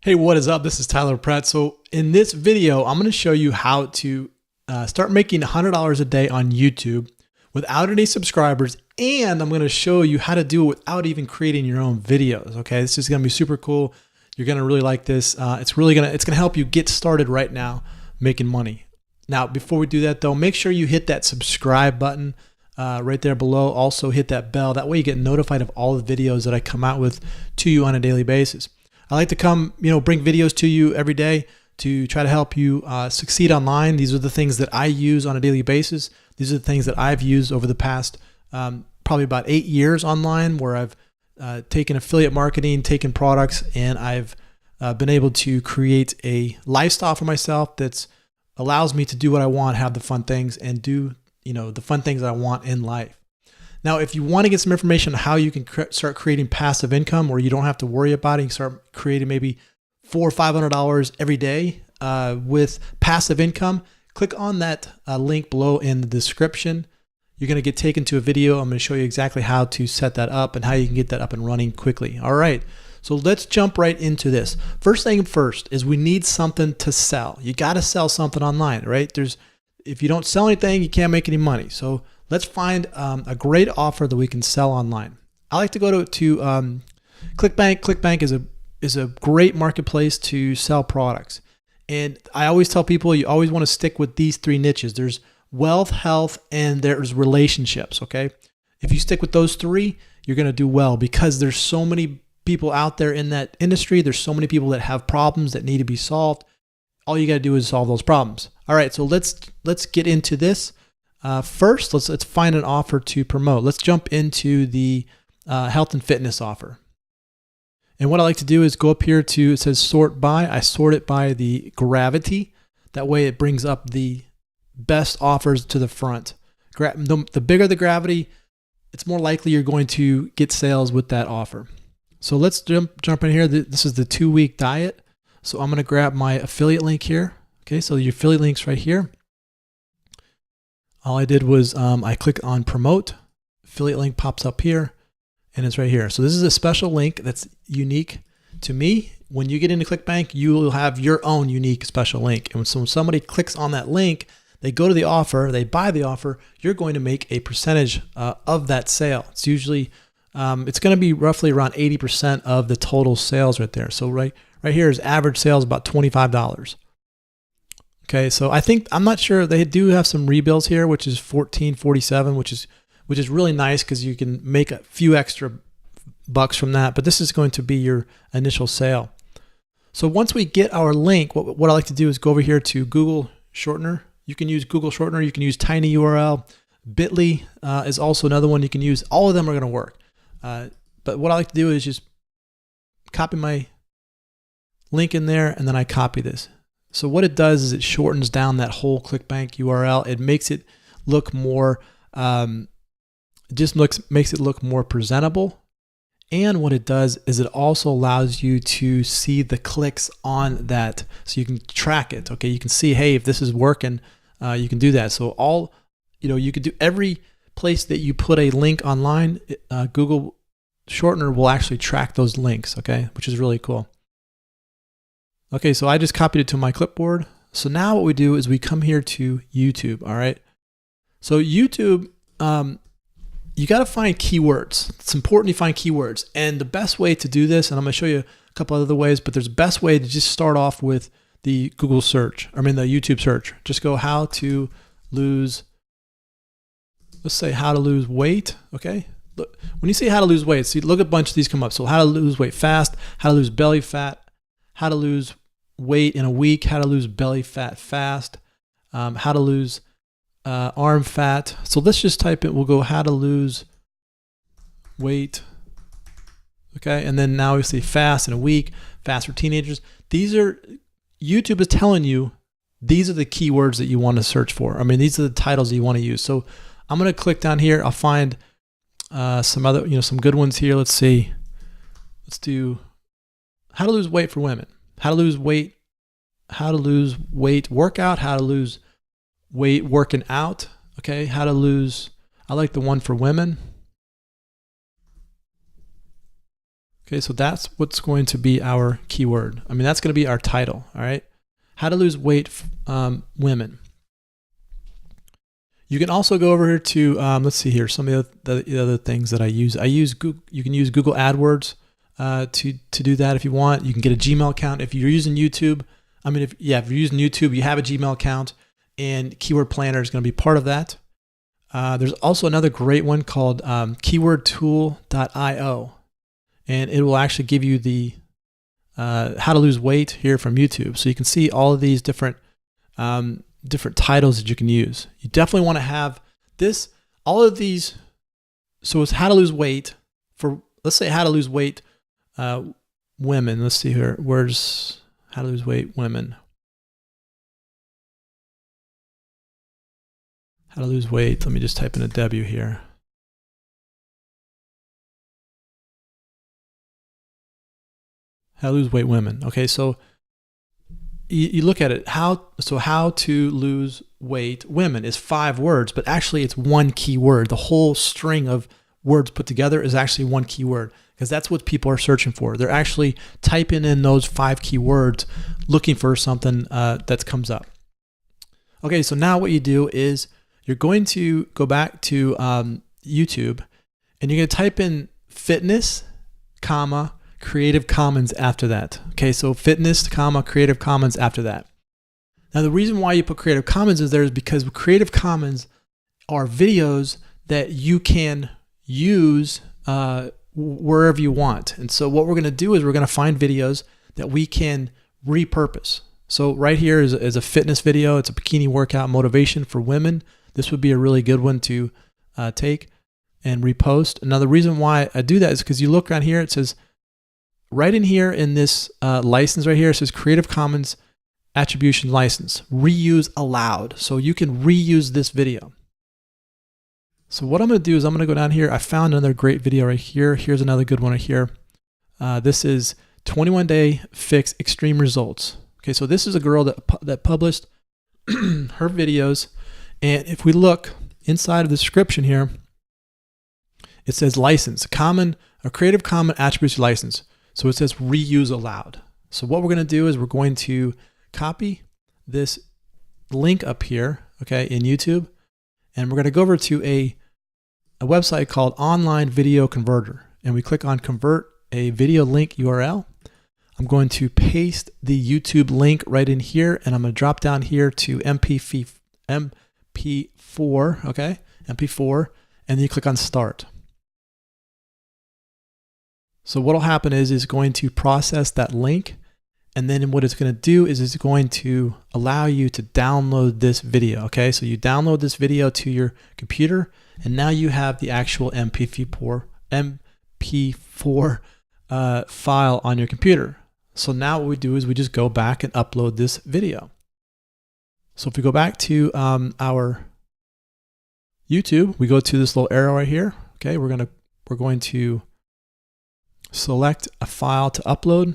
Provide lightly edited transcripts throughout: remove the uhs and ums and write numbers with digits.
Hey, what is up? This is Tyler Pratt. So in this video, I'm going to show you how to start making $100 a day on YouTube without any subscribers. And I'm going to show you how to do it without even creating your own videos. Okay. This is going to be super cool. You're going to really like this. It's going to help you get started right now making money. Now, before we do that though, make sure you hit that subscribe button right there below. Also hit that bell. That way you get notified of all the videos that I come out with to you on a daily basis. I like to come, bring videos to you every day to try to help you succeed online. These are the things that I use on a daily basis. These are the things that I've used over the past probably about 8 years online, where I've taken affiliate marketing, taken products, and I've been able to create a lifestyle for myself that allows me to do what I want, have the fun things, and do the fun things that I want in life. Now, if you want to get some information on how you can start creating passive income where you don't have to worry about it, you can start creating maybe $400 or $500 every day with passive income, click on that link below in the description. You're going to get taken to a video. I'm going to show you exactly how to set that up and how you can get that up and running quickly. All right, so let's jump right into this. First thing first is we need something to sell. You got to sell something online, right? If you don't sell anything, you can't make any money. So let's find a great offer that we can sell online. I like to go to ClickBank. ClickBank is a great marketplace to sell products. And I always tell people you always want to stick with these three niches. There's wealth, health, and there's relationships, okay? If you stick with those three, you're going to do well because there's so many people out there in that industry. There's so many people that have problems that need to be solved. All you got to do is solve those problems. All right, so let's get into this. First, let's find an offer to promote. Let's jump into the health and fitness offer. And what I like to do is go up here to, it says sort by. I sort it by the gravity. That way it brings up the best offers to the front. The bigger the gravity, it's more likely you're going to get sales with that offer. So let's jump in here. This is the 2-week diet. So I'm going to grab my affiliate link here. Okay, so your affiliate link's right here. All I did was I click on promote, affiliate link pops up here, and it's right here. So this is a special link that's unique to me. When you get into ClickBank, you will have your own unique special link. And so when somebody clicks on that link, they go to the offer, they buy the offer, you're going to make a percentage of that sale. It's usually, it's going to be roughly around 80% of the total sales right there. So right here is average sales about $25. Okay, so I'm not sure, they do have some rebills here, which is $14.47, which is really nice because you can make a few extra bucks from that, but this is going to be your initial sale. So once we get our link, what I like to do is go over here to Google Shortener. You can use Google Shortener, you can use TinyURL, Bitly is also another one you can use. All of them are going to work. But what I like to do is just copy my link in there, and then I copy this. So what it does is it shortens down that whole ClickBank URL. It makes it look more, makes it look more presentable. And what it does is it also allows you to see the clicks on that, so you can track it. Okay, you can see, hey, if this is working, you can do that. So you could do every place that you put a link online. Google Shortener will actually track those links. Okay, which is really cool. Okay, so I just copied it to my clipboard. So now what we do is we come here to YouTube, all right? So YouTube, you gotta find keywords. It's important to find keywords. And the best way to do this, and I'm gonna show you a couple other ways, but there's best way to just start off with the Google search, the YouTube search. Just go how to lose, let's say how to lose weight, okay? Look, when you say how to lose weight, see, look at a bunch of these come up. So how to lose weight fast, how to lose belly fat, how to lose weight in a week, how to lose belly fat fast, how to lose arm fat. So let's just type it. We'll go how to lose weight. Okay, and then now we see fast in a week, fast for teenagers. YouTube is telling you these are the keywords that you want to search for. These are the titles that you want to use. So I'm going to click down here. I'll find some other, some good ones here. Let's see. Let's do how to lose weight for women. How to lose weight workout, how to lose weight working out. Okay, how to lose, I like the one for women. Okay, so that's what's going to be our keyword. I mean, that's going to be our title. All right, how to lose weight, women. You can also go over here to let's see here, some of the other things that I use. Google. You can use Google AdWords to do that if you want. You can get a Gmail account if you're using YouTube. I mean, if you're using YouTube, you have a Gmail account, and Keyword Planner is going to be part of that. There's also another great one called keywordtool.io, and it will actually give you the how to lose weight here from YouTube. So you can see all of these different titles that you can use. You definitely want to have this, all of these. So it's how to lose weight for, let's say how to lose weight women. Let's see here. Where's how to lose weight women? How to lose weight. Let me just type in a W here. How to lose weight women. Okay, so you look at it, how to lose weight women is 5 words, but actually it's one key word. The whole string of words put together is actually one key word, because that's what people are searching for. They're actually typing in those 5 key words, looking for something that comes up. Okay, so now what you do is you're going to go back to YouTube, and you're going to type in fitness, comma, Creative Commons after that. Okay, so fitness, comma, Creative Commons after that. Now the reason why you put Creative Commons is there is because Creative Commons are videos that you can use wherever you want. And so what we're going to do is we're going to find videos that we can repurpose. So right here is a fitness video. It's a bikini workout motivation for women. This would be a really good one to take and repost. Now the reason why I do that is because you look around here, it says, right in here in this license right here, it says Creative Commons Attribution License, reuse allowed. So you can reuse this video. So what I'm going to do is I'm going to go down here. I found another great video right here. Here's another good one right here. This is 21-day fix extreme results. Okay, so this is a girl that published her videos. And if we look inside of the description here, it says license, a Creative Commons Attribution License. So it says reuse allowed. So what we're going to do is we're going to copy this link up here, okay, in YouTube, and we're going to go over to a website called Online Video Converter, and we click on Convert a Video Link URL. I'm going to paste the YouTube link right in here, and I'm going to drop down here to MP4, okay, MP4, and then you click on Start. So what will happen is it's going to process that link, and then what it's going to do is it's going to allow you to download this video. Okay, so you download this video to your computer, and now you have the actual MP4 file on your computer. So now what we do is we just go back and upload this video. So if we go back to our YouTube, we go to this little arrow right here. Okay, we're going to select a file to upload.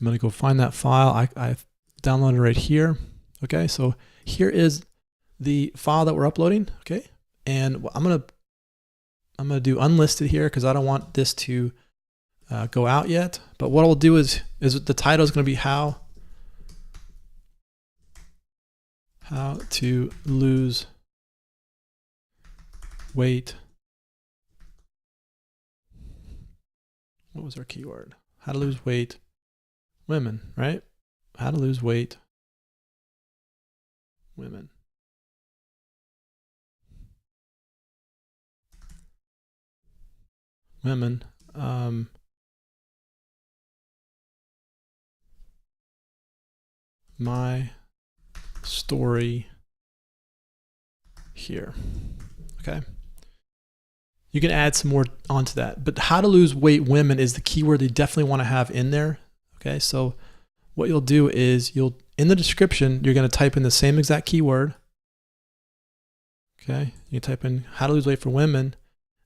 I'm going to go find that file. I downloaded it right here. Okay, so here is the file that we're uploading. Okay, and I'm gonna do unlisted here because I don't want this to go out yet. But what I'll do is the title is going to be how to lose weight. What was our keyword? How to lose weight women, right? How to lose weight women. Women. My story here. Okay. You can add some more onto that, but how to lose weight women is the keyword you definitely want to have in there. Okay, so what you'll do is in the description, you're going to type in the same exact keyword. Okay, you type in how to lose weight for women,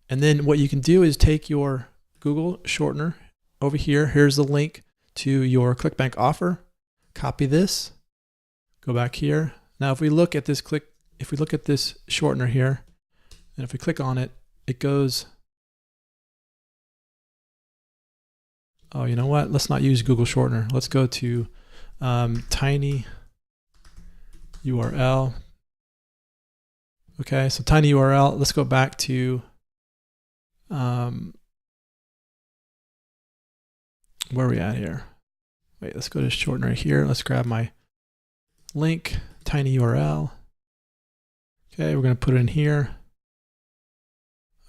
and then what you can do is take your Google shortener over here. Here's the link to your ClickBank offer. Copy this, go back here. Now, if we look at this shortener here, and if we click on it, it goes, oh, you know what? Let's not use Google Shortener. Let's go to tiny URL. Okay, so tiny URL. Let's go back to where are we at here? Wait, let's go to shortener here. Let's grab my link, tiny URL. Okay, we're going to put it in here.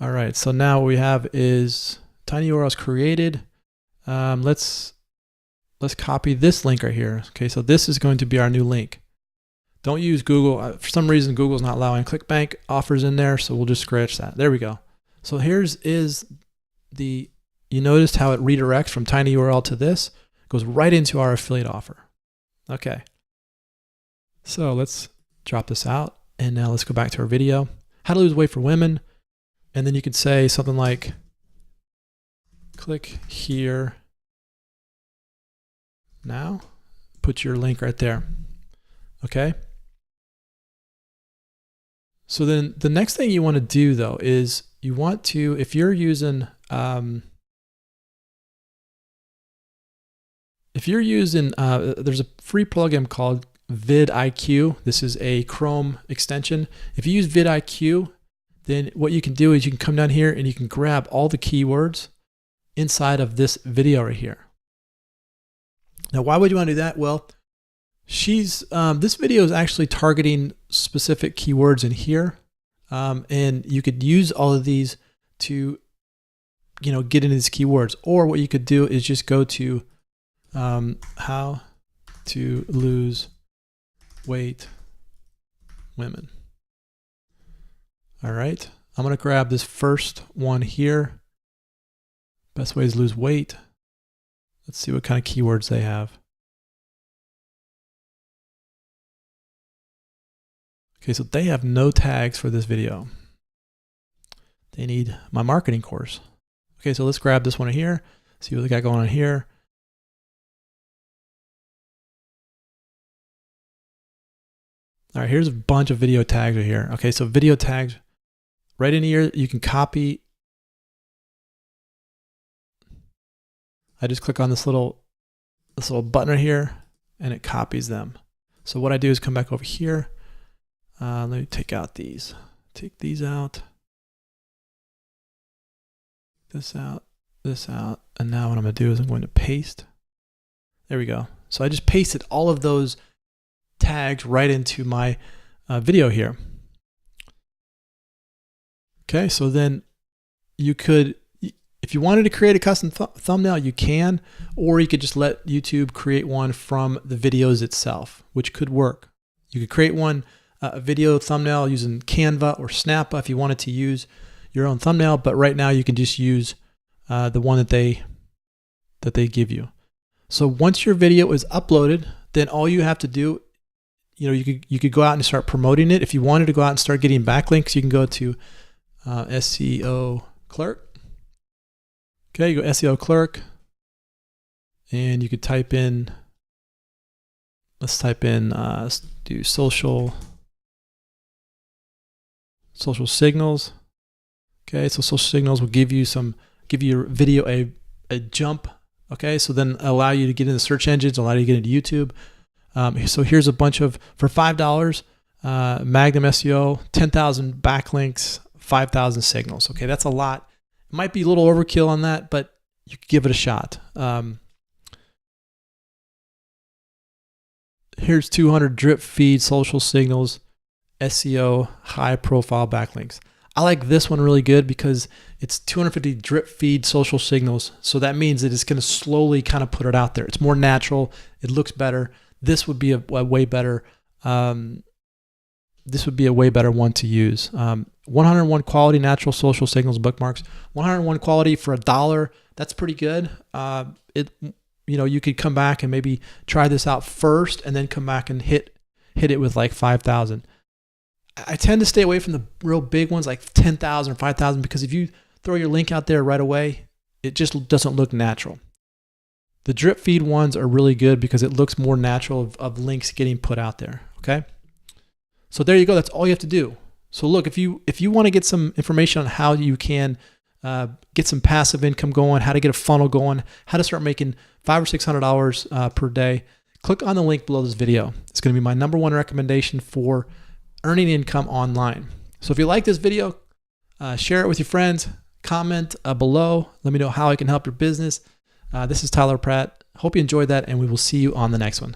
All right, so now what we have is tiny URLs created. Let's copy this link right here. Okay, so this is going to be our new link. Don't use Google. For some reason, Google's not allowing ClickBank offers in there, so we'll just scratch that. There we go. So here's the, you noticed how it redirects from tiny URL to this? It goes right into our affiliate offer. Okay. So let's drop this out. And now let's go back to our video. How to lose weight for women. And then you could say something like, click here now. Put your link right there. Okay. So then the next thing you want to do though is you want to, if you're using there's a free plugin called vidIQ. This is a Chrome extension. If you use vidIQ, then what you can do is you can come down here and you can grab all the keywords inside of this video right here. Now, why would you want to do that? Well, this video is actually targeting specific keywords in here. And you could use all of these to, get into these keywords. Or what you could do is just go to how to lose weight women. All right, I'm going to grab this first one here. Best ways to lose weight. Let's see what kind of keywords they have. Okay, so they have no tags for this video. They need my marketing course. Okay, so let's grab this one here, see what they got going on here. All right, here's a bunch of video tags right here. Okay, so video tags right in here, you can copy. I just click on this little button right here and it copies them. So what I do is come back over here. Let me take out these. Take these out. This out. This out. And now what I'm going to do is I'm going to paste. There we go. So I just pasted all of those tags right into my video here. Okay, so then you could, if you wanted to create a custom thumbnail, you can, or you could just let YouTube create one from the videos itself, which could work. You could create one, a video thumbnail using Canva or Snappa if you wanted to use your own thumbnail, but right now you can just use the one that they give you. So once your video is uploaded, then all you have to do, you could go out and start promoting it. If you wanted to go out and start getting backlinks, you can go to SEO Clerk. Okay, you go SEO Clerk, and you could type in, let's type in, let's do social signals. Okay, so social signals will give your video a jump. Okay, so then allow you to get into search engines, allow you to get into YouTube. So here's a bunch of, for $5, Magnum SEO, 10,000 backlinks, 5,000 signals. Okay, that's a lot. It might be a little overkill on that, but you could give it a shot. Here's 200 drip feed social signals, SEO, high profile backlinks. I like this one really good because it's 250 drip feed social signals. So that means that it's going to slowly kind of put it out there. It's more natural. It looks better. This would be a way better. This would be a way better one to use. 101 quality natural social signals bookmarks. 101 quality for $1. That's pretty good. You could come back and maybe try this out first, and then come back and hit it with like 5,000. I tend to stay away from the real big ones like 10,000 or 5,000 because if you throw your link out there right away, it just doesn't look natural. The drip feed ones are really good because it looks more natural of links getting put out there. Okay. So there you go. That's all you have to do. So look, if you want to get some information on how you can get some passive income going, how to get a funnel going, how to start making $500 or $600 per day, click on the link below this video. It's going to be my #1 recommendation for earning income online. So if you like this video, share it with your friends, comment below. Let me know how I can help your business. This is Tyler Pratt. Hope you enjoyed that, and we will see you on the next one.